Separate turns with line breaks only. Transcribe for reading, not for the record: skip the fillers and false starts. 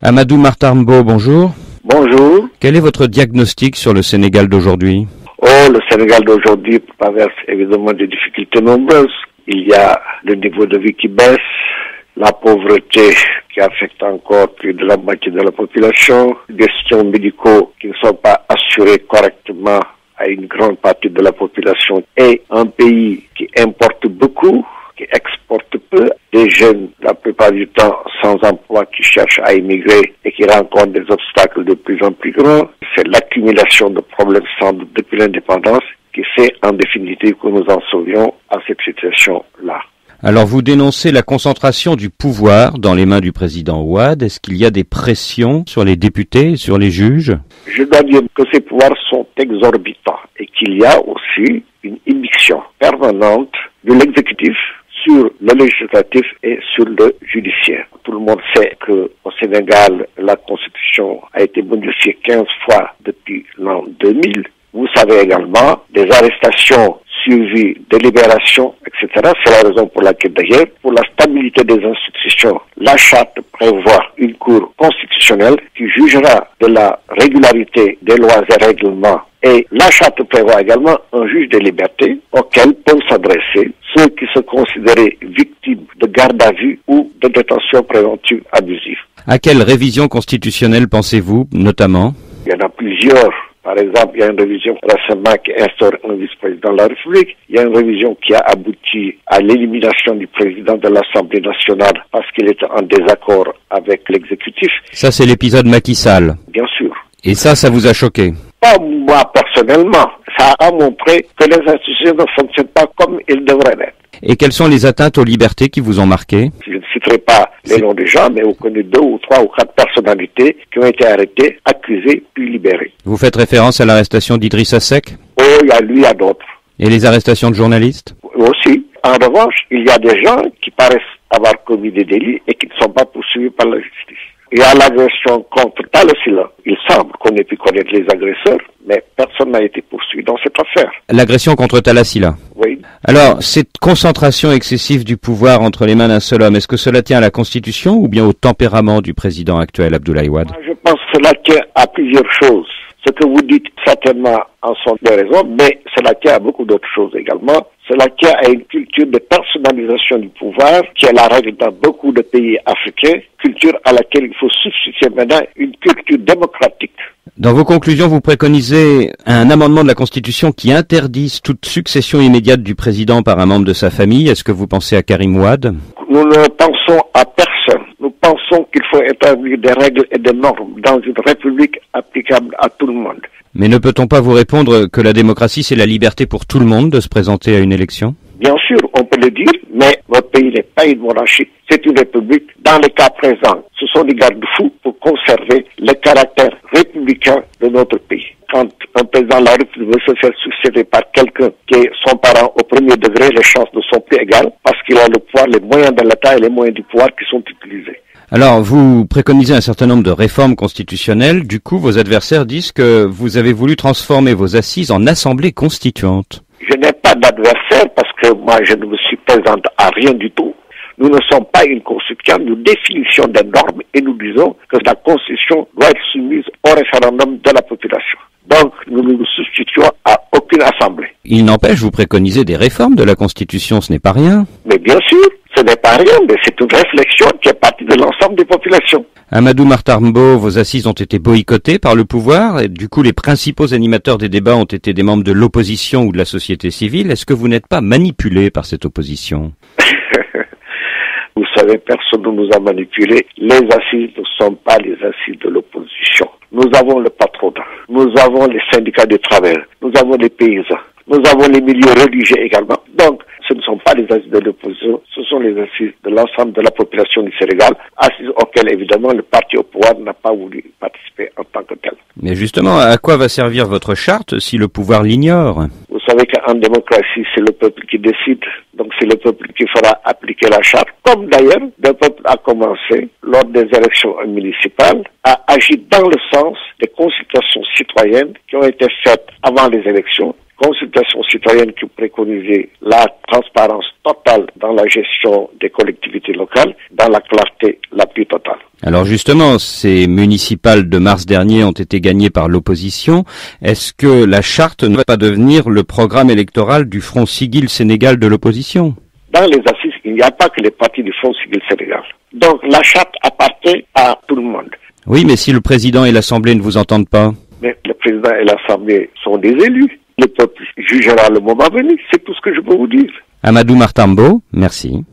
Amadou Martarmbo, bonjour.
Bonjour.
Quel est votre diagnostic sur le Sénégal d'aujourd'hui?
Le Sénégal d'aujourd'hui traverse évidemment des difficultés nombreuses. Il y a le niveau de vie qui baisse, la pauvreté qui affecte encore plus de la moitié de la population, des soins médicaux qui ne sont pas assurés correctement à une grande partie de la population, et un pays qui importe beaucoup, qui exporte peu, des jeunes la plupart du temps sans emploi qui cherchent à immigrer et qui rencontrent des obstacles de plus en plus grands. C'est l'accumulation de problèmes sans doute depuis l'indépendance qui fait en définitive que nous en sauvions à cette situation-là.
Alors vous dénoncez la concentration du pouvoir dans les mains du président Wade. Est-ce qu'il y a des pressions sur les députés, sur les juges?
Je dois dire que ces pouvoirs sont exorbitants et qu'il y a aussi une immixtion permanente de l'exécutif sur le législatif et sur le judiciaire. Tout le monde sait qu'au Sénégal, la Constitution a été modifiée 15 fois depuis l'an 2000. Vous savez également des arrestations suivies de libérations, etc. C'est la raison pour laquelle d'ailleurs, pour la stabilité des institutions, la charte prévoit une cour constitutionnelle qui jugera de la régularité des lois et règlements. Et la charte prévoit également un juge des libertés auquel peuvent s'adresser ceux qui se considéraient victimes de garde à vue ou de détention préventive abusive.
À quelle révision constitutionnelle pensez-vous, notamment?
Il y en a plusieurs. Par exemple, il y a une révision récemment qui instaure un vice-président de la République. Il y a une révision qui a abouti à l'élimination du président de l'Assemblée nationale parce qu'il était en désaccord avec l'exécutif.
Ça, c'est l'épisode Macky Sall.
Bien sûr.
Et ça vous a choqué?
Pas moi personnellement. Ça a montré que les institutions ne fonctionnent pas comme ils devraient l'être.
Et quelles sont les atteintes aux libertés qui vous ont marqué?
Je ne citerai pas les noms des gens, mais vous connaissez 2 ou 3 ou 4 personnalités qui ont été arrêtées, accusées, puis libérées.
Vous faites référence à l'arrestation d'Idrissa Seck?
Il y a lui, il y a d'autres.
Et les arrestations de journalistes?
Aussi. En revanche, il y a des gens qui paraissent avoir commis des délits et qui ne sont pas poursuivis par la justice. Il y a l'agression contre Talasila. Il semble qu'on ait pu connaître les agresseurs, mais personne n'a été poursuivi dans cette affaire.
L'agression contre Talasila?
Oui.
Alors, cette concentration excessive du pouvoir entre les mains d'un seul homme, est-ce que cela tient à la Constitution ou bien au tempérament du président actuel, Abdoulaye Wade?
Je pense que cela tient à plusieurs choses. Ce que vous dites certainement en sont des raisons, mais cela tient à beaucoup d'autres choses également. Cela tient à une culture de personnalisation du pouvoir qui est la règle dans beaucoup de pays africains, culture à laquelle il faut substituer maintenant une culture démocratique.
Dans vos conclusions, vous préconisez un amendement de la Constitution qui interdise toute succession immédiate du président par un membre de sa famille. Est-ce que vous pensez à Karim Wade?
Nous ne pensons à personne. Nous pensons qu'il faut établir des règles et des normes dans une république applicable à tout le monde.
Mais ne peut-on pas vous répondre que la démocratie, c'est la liberté pour tout le monde de se présenter à une élection?
Bien sûr, on peut le dire, mais votre pays n'est pas une monarchie, c'est une république. Dans le cas présent, ce sont des garde-fous pour conserver le caractère républicain de notre pays. Quand un président de la République veut se faire succéder par quelqu'un qui est son parent au premier degré, les chances ne sont plus égales parce qu'il a le pouvoir, les moyens de l'État et les moyens du pouvoir qui sont utilisés. Alors,
vous préconisez un certain nombre de réformes constitutionnelles. Du coup, vos adversaires disent que vous avez voulu transformer vos assises en assemblée constituante.
Je n'ai pas d'adversaire parce que moi, je ne me suis présente à rien du tout. Nous ne sommes pas une constituante, nous définissons des normes et nous disons que la Constitution doit être soumise au référendum de la population. Donc, nous ne nous substituons à aucune assemblée.
Il n'empêche, vous préconisez des réformes de la Constitution, ce n'est pas rien.
Mais bien sûr, ce n'est pas rien, mais c'est une réflexion qui est partie de l'ensemble des populations.
Amadou Martarmbo, vos assises ont été boycottées par le pouvoir, et du coup les principaux animateurs des débats ont été des membres de l'opposition ou de la société civile. Est-ce que vous n'êtes pas manipulé par cette opposition?
Vous savez, personne ne nous a manipulés. Les assises ne sont pas les assises de l'opposition. Nous avons le patronat, nous avons les syndicats de travail, nous avons les paysans, nous avons les milieux religieux également. Donc, ce ne sont pas les assises de l'opposition, ce sont les assises de l'ensemble de la population du Sénégal, assises auxquelles, évidemment, le parti au pouvoir n'a pas voulu participer en tant que tel.
Mais justement, à quoi va servir votre charte si le pouvoir l'ignore?
Vous savez qu'en démocratie, c'est le peuple qui décide. Donc, c'est le peuple qui fera appliquer la charte. Comme d'ailleurs, le peuple a commencé, lors des élections municipales, à agir dans le sens des consultations citoyennes qui ont été faites avant les élections. Consultations citoyennes qui préconisaient la transparence totale dans la gestion des collectivités locales, dans la clarté la plus totale.
Alors justement, ces municipales de mars dernier ont été gagnées par l'opposition. Est-ce que la charte ne va pas devenir le programme électoral du Front Siggil Sénégal de l'opposition?
Dans les assises, il n'y a pas que les partis du Front Siggil Sénégal. Donc la charte appartient à tout le monde.
Oui, mais si le président et l'Assemblée ne vous entendent pas?
Mais le président et l'Assemblée sont des élus. Le peuple jugera le moment venu. C'est tout ce que je peux vous dire.
Amadou Martambo, merci.